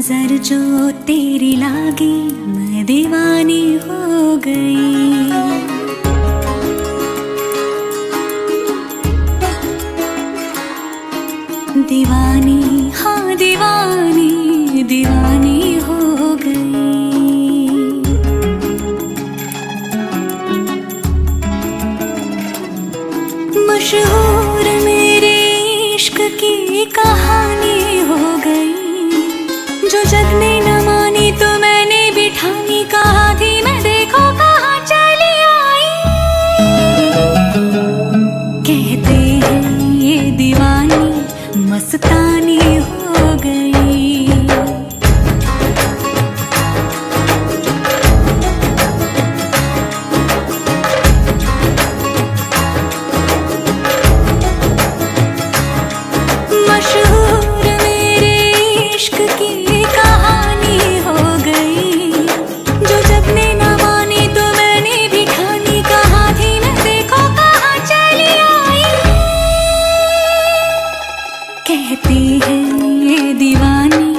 नजर जो तेरी लागी मैं दीवानी हो गई। दीवानी हाँ दीवानी दीवानी हो गई। मशहूर मेरे इश्क की कहानी हो गई। जो जग ने न मानी तो मैंने भी ठानी, कहा थी मैं देखो कहाँ चली आई। कहते हैं ये दीवानी मस्तानी हो गई। मशहूर मेरे इश्क की कहानी हो गई। जो जब ने न मानी तो मैंने भी ठानी, कहा थी मैं देखो कहाँ चली आई। कहती है ये दीवानी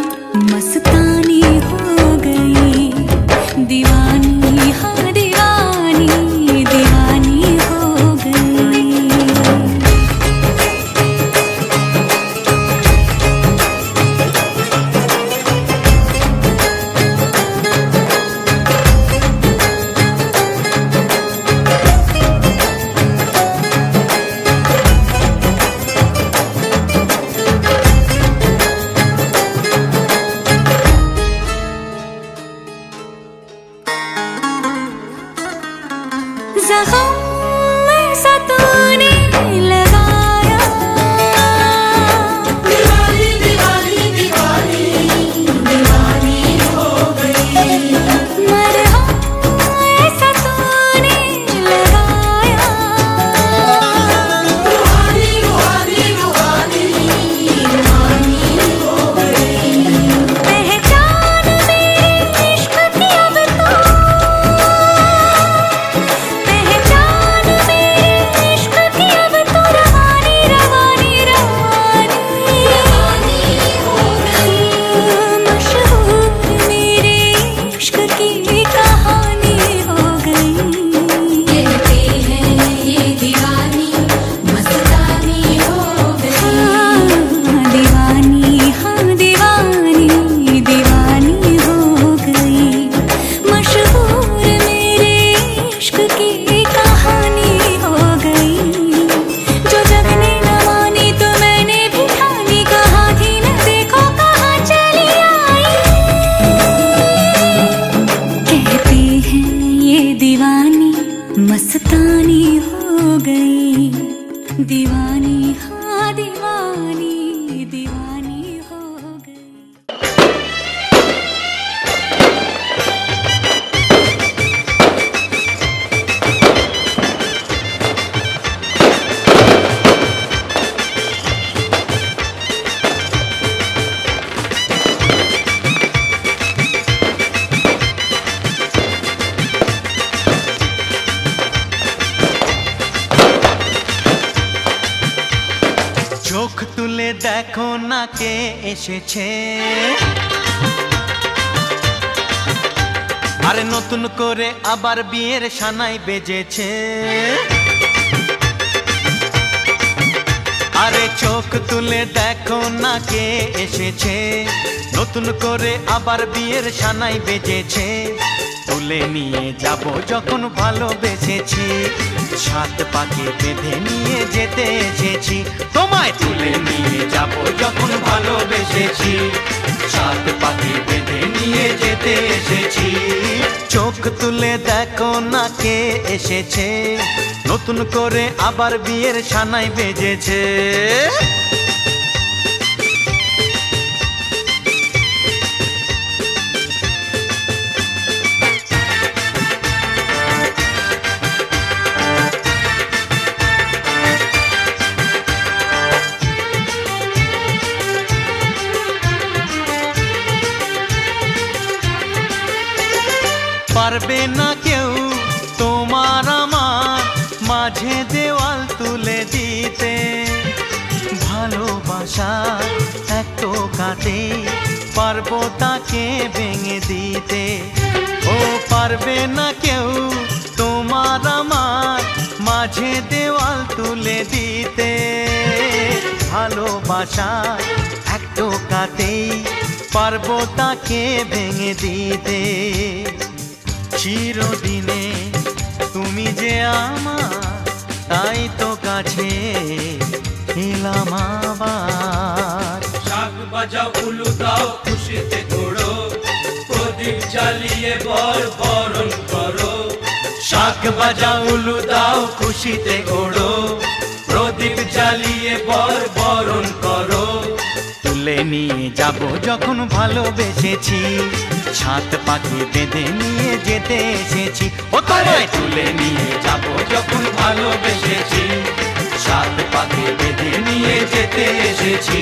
मस्तानी हो गई। दीवानी हाँ दीवानी दीवानी हो गई। ज़ख्म ऐसा तूने लगाया, दीवानी दीवानी दीवानी दीवानी हो गई। मरहम ऐसा तूने लगाया, रूहानी रूहानी रूहानी रूहानी हो गई। पहचान मेरे इश्क की अब तो, मस्तानी हो गई। दीवानी हाँ दीवानी दीवानी हो गई। চোখ তুলে দেখো না কে এসেছে, আরে নতুন করে আবার বিয়ের সানাই বেজেছে। আরে চোখ তুলে দেখো না কে এসেছে, নতুন করে আবার বিয়ের সানাই বেজেছে। তুলে নিয়ে যাব যখন ভালোবেসেছি, সাত পাকে বেঁধে নিয়ে যেতে এসেছি। তোমায় তুলে নিয়ে যাব যখন ভালোবেসেছি, সাত পাকে বেঁধে নিয়ে যেতে এসেছি। চোখ তুলে দেখো না কে এসেছে, নতুন করে আবার বিয়ের সানাই বেজেছে। পারবে না কেউ তোমার আমার মাঝে দেওয়াল তুলে দিতে। ভালোবাসা এক টোকাতে পারবো তাকে ভেঙে দিতে। ও পারবে না কেউ তোমার আমার মাঝে দেওয়াল তুলে দিতে। ভালোবাসা এক টোকাতেই পারবো তাকে ভেঙে দিতে। চিরদিনে তুমি যে আমার, তাই তো কাছে এলাম আবার। শাক বাজাও উলু দাও খুশিতে ঘোড়ো, প্রদীপ জ্বালিয়ে বরণ করো। শাক বাজাও উলু দাও খুশিতে ঘোড়ো, প্রদীপ জ্বালিয়ে বরণ করো। তুলে নিয়ে যাব যখন ভালোবেসেছি, ছাদ পাখি বেঁধে নিয়ে যেতে এসেছি। ও তোমায় তুলে নিয়ে যাব যখন ভালোবেসেছি, ছাদ পাখি বেঁধে নিয়ে যেতে এসেছি।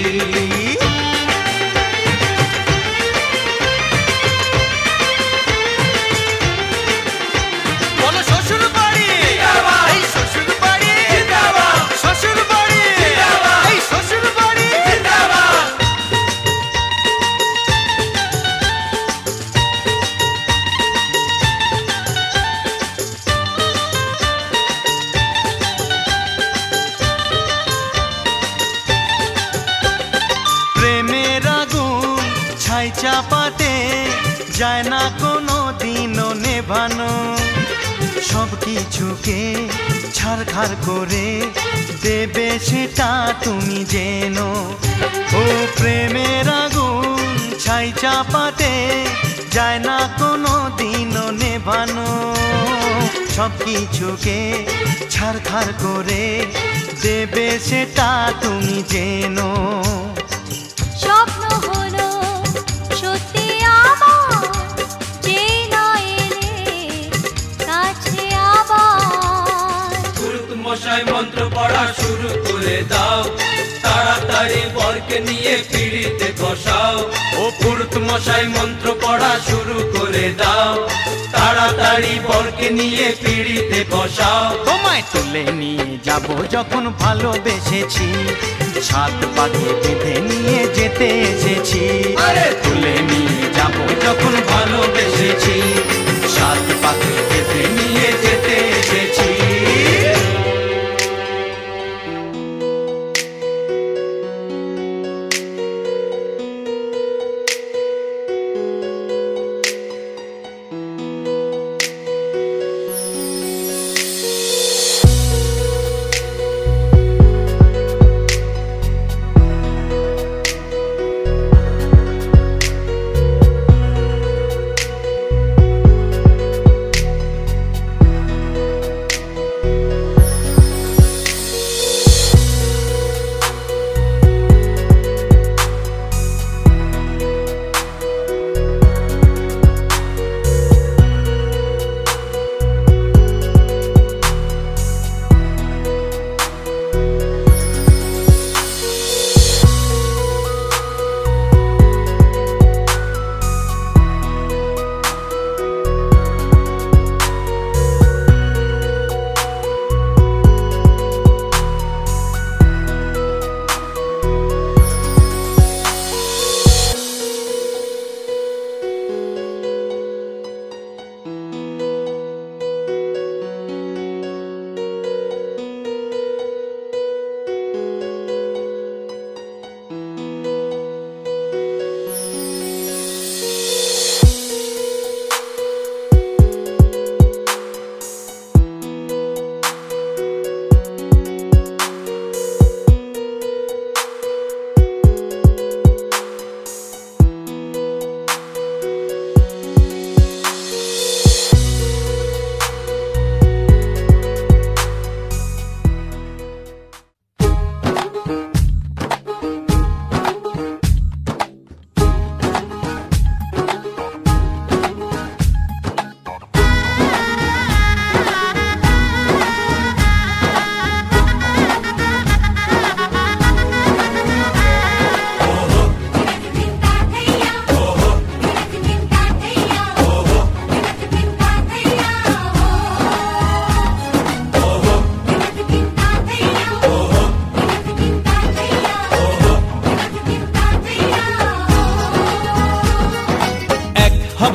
বলো শ্বশুর বাড়ি, এই শ্বশুর বাড়ি, শ্বশুর বাড়ি, এই শ্বশুর বাড়ি। প্রেমের আগুন ছাই চাপাতে যায় না কোনো দিনও নেভানো। সব কিছুকে ছারখার করে দেবে সেটা তুমি জেনো। ও প্রেমের আগুন ছাই চাপাতে যায় না কোনো দিনও নেভানো। সব কিছুকে ছারখার করে দেবে সেটা তুমি জেনো। স্বপ্ন হলো সত্যি আমার, যে না এলে কাছে আবার। পুরুত মশাই মন্ত্র পড়া শুরু করে দাও, তাড়াতাড়ি বরকে নিয়ে পিড়িতে বসাও। ও পুরুত মশাই মন্ত্র পড়া শুরু করে দাও, তাড়াতাড়ি বরকে নিয়ে পিড়িতে বসাও। তোমায় তুলে নিয়ে যাব যখন ভালোবেসেছি, ছাদ পাখি বেঁধে নিয়ে যেতে এসেছি। আরে তুলে নিয়ে যাব যখন ভালোবেসেছি, ছাদ পাখি বেঁধে নিয়ে যেতে এসেছি।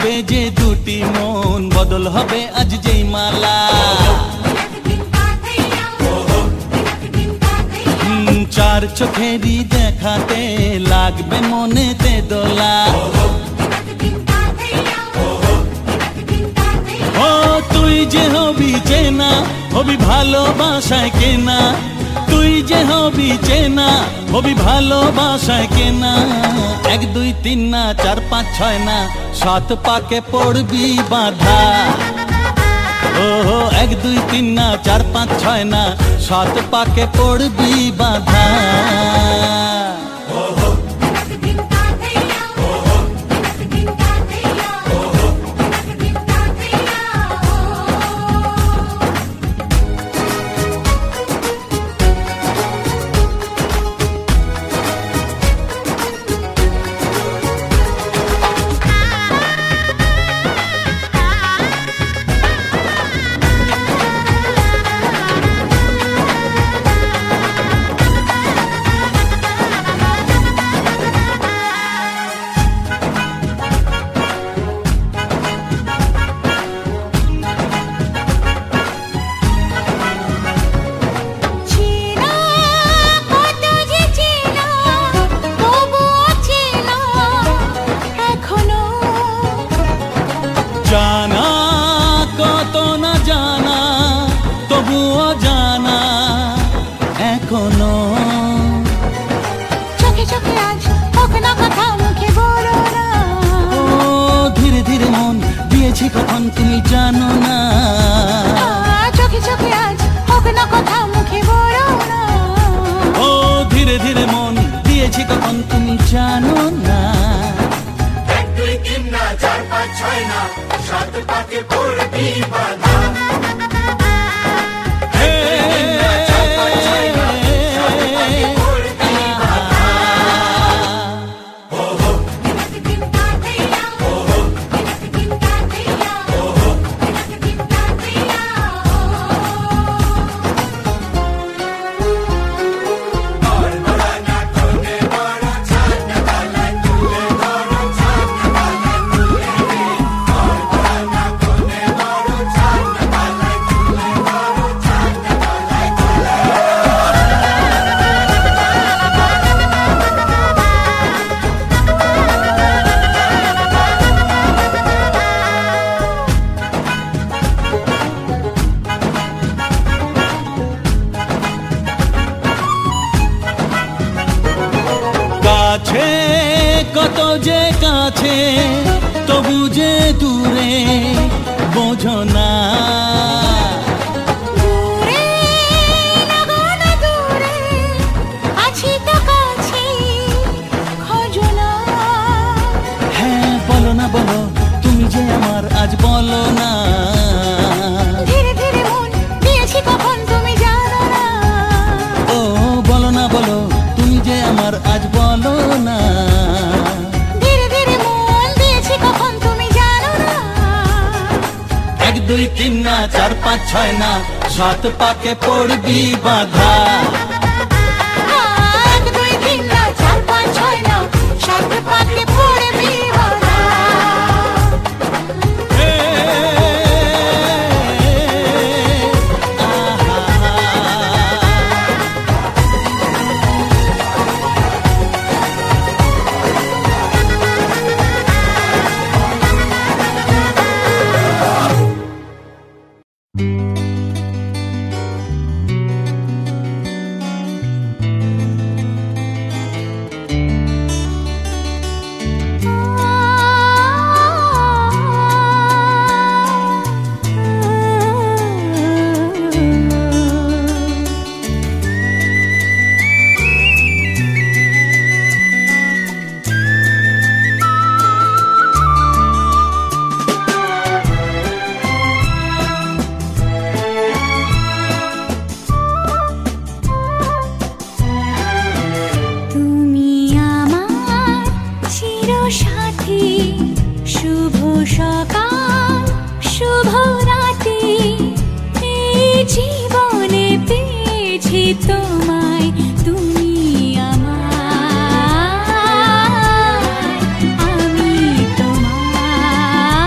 হবে যে দুটি মন, বদল হবে আজ যেই মালা। চার চোখেরই দেখাতে লাগবে মনেতে দোলা। ও তুই যে হবি চেনা, হবি ভালোবাসায় কেনা। তুই যে হবি চেনা, হবি ভালোবাসায় কেনা। 1 2 3 না 4 5 6 না 7 পাকে পড়বি বাঁধা। ও 1 2 3 না 4 5 6 না 7 পাকে পড়বি বাঁধা। জানা কত না জানা, তবুও জানা এখনো। চোখে চোখে আজ হোক না কথা, মুখে বলো না। ও ধীরে ধীরে মন দিয়েছি কখন তুমি জানো না। চোখে চোখে আজ হোক না কথা, মুখে বলো না। ও ধীরে ধীরে মন দিয়েছি কখন তুমি জানো না। 1 2 3 না 4 5 6 না 7 পাকে পড়বি বাঁধা। কাছে কত যে কাছে, তবু যে দূরে বোঝো না। দূরে লাগো না দূরে, আছি তো কাছে, খোঁজো না। হ্যাঁ বলো না বলো, তুমি যে আমার আজ বলো না। ধীরে ধীরে মন দিয়েছি কখন তুমি জানো না। ও বলো না বলো, তুমি যে আমার আজ বলো না। ধীরে ধীরে মন দিয়েছি কখন তুমি জানো না। 1 2 3 না 4 5 6 না 7 পাকে পড়বি বাঁধা। 1 2 3 না 4 5 6 না 7 পাকে পড়বি বাঁধা। তোমায় তুমি আমায়, আমি তোমায়।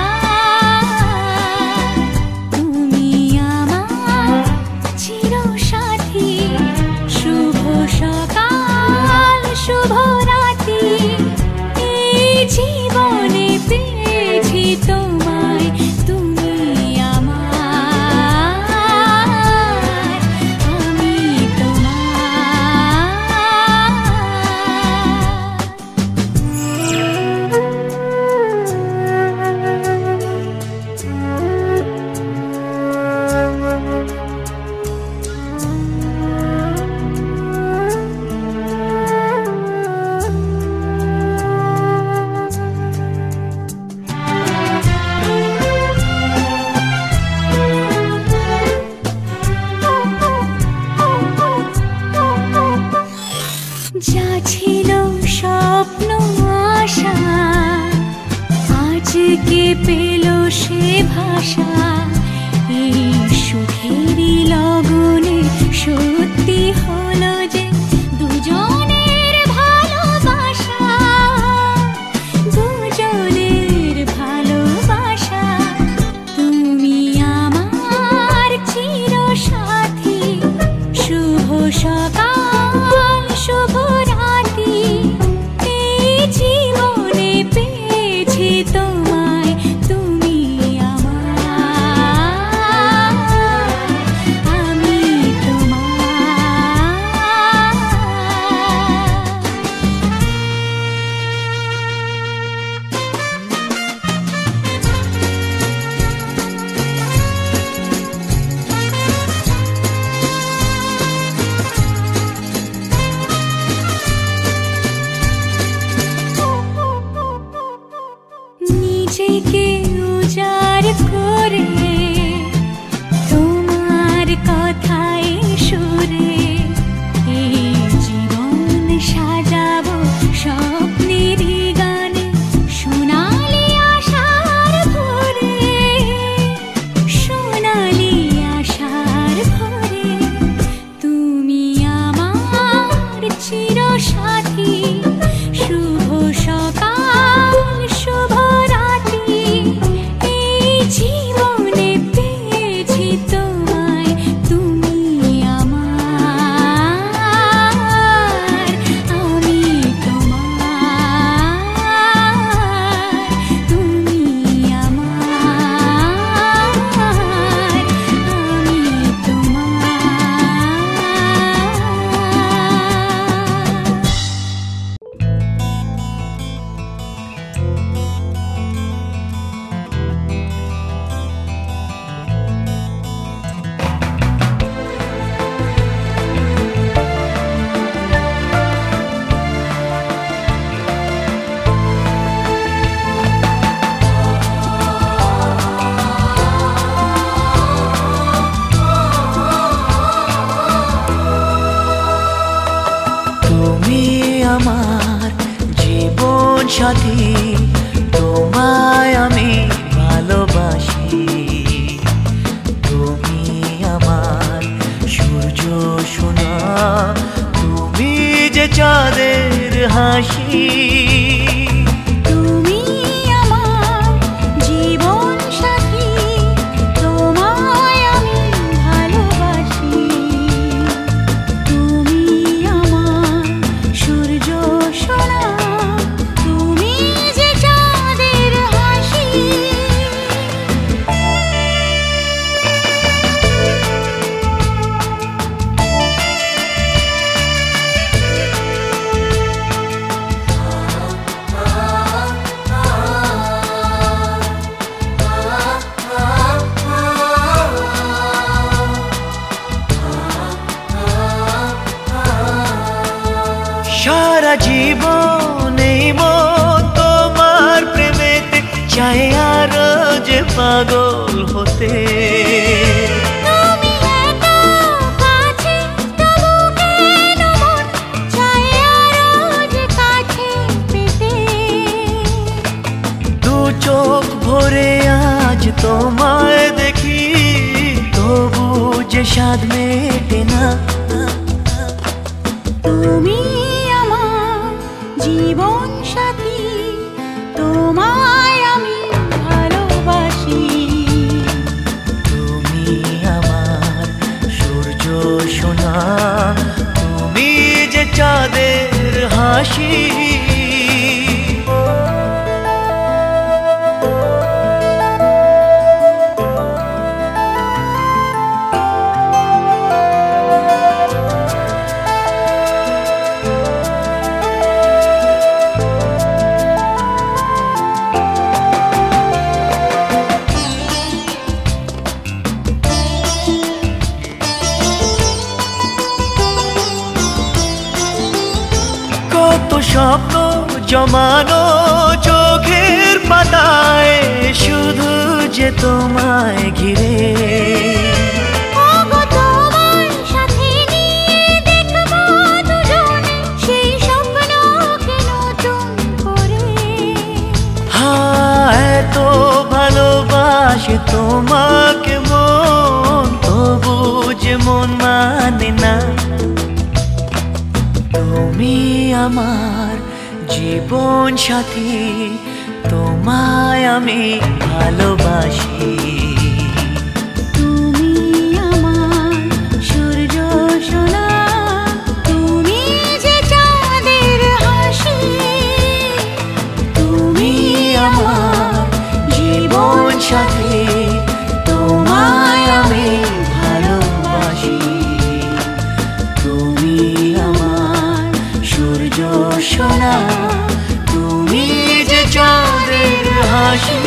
শুভ রাতি এই জীবনে পেয়েছি তোমায় তুমি আমার আমি যা ছিল স্বপ্ন আশা আজকে পেল সে ভাষা এই সুখেরই লগনে সত্যি হলো যে দুজনের ভালোবাসা দুজনের ভালোবাসা তুমি আমার চিরসাথী শুভ সকাল শুভ রাতি এই জীবনে পেয়েছি তোমায় তুমি আমার আমি নিজেকে উজাড় করে তোমার কথায় সুরে এই জীবন সাজাবো স্বপ্নেরই গানে সোনালি আশার ভোরে সোনালি আশার ভোরে তুমি আমার চিরসাথী শুভ সকাল শুভ রাতি এই জীবনে পেয়েছি তোমায় তুমি আমার আমি তোমার তুমি আমার আমি তোমার তুমি আমার জীবন সাথী তোমায় আমি ভালোবাসি তুমি আমার সূর্য সোনা তুমি যে চাঁদের হাসি তুমি আমার জীবন সাথী তোমায় আমি ভালোবাসি তুমি আমার সূর্য সোনা তুমি যে চাঁদের হাসি সারা জীবন এই মন তোমার প্রেমেতে চাই আরো যে পাগল হতে তুমি এত কাছে তবু কেন মন চায় আরো যে কাছে পেতে দু চোখ ভরে আজ তোমায় দেখি তবু যে স্বাদ মেটে না তুমি আমার জীবন সাথী তোমায় আমি ভালোবাসি তুমি আমার সূর্য সোনা তুমি যে চাঁদের হাসি ভালোবাসি। কত স্বপ্ন জমানো চোখের পাতায়, শুধু যে তোমায় ঘিরে। ওগো তোমার সাথে নিয়ে দেখবো দুজনে সেই স্বপ্নকে নতুন করে। এত ভালোবাসে তোমাকে মন, তবু যে মন মানে না। তুমি আমার জীবন সাথী, তোমায় আমি ভালোবাসি। তুমি আমার সূর্য সোনা, তুমি যে চাঁদের হাসি। তুমি আমার জীবন সাথী, তোমায় আমি ভালোবাসি। তুমি আমার সূর্য সোনা, তুমি যে চাঁদের হাসি।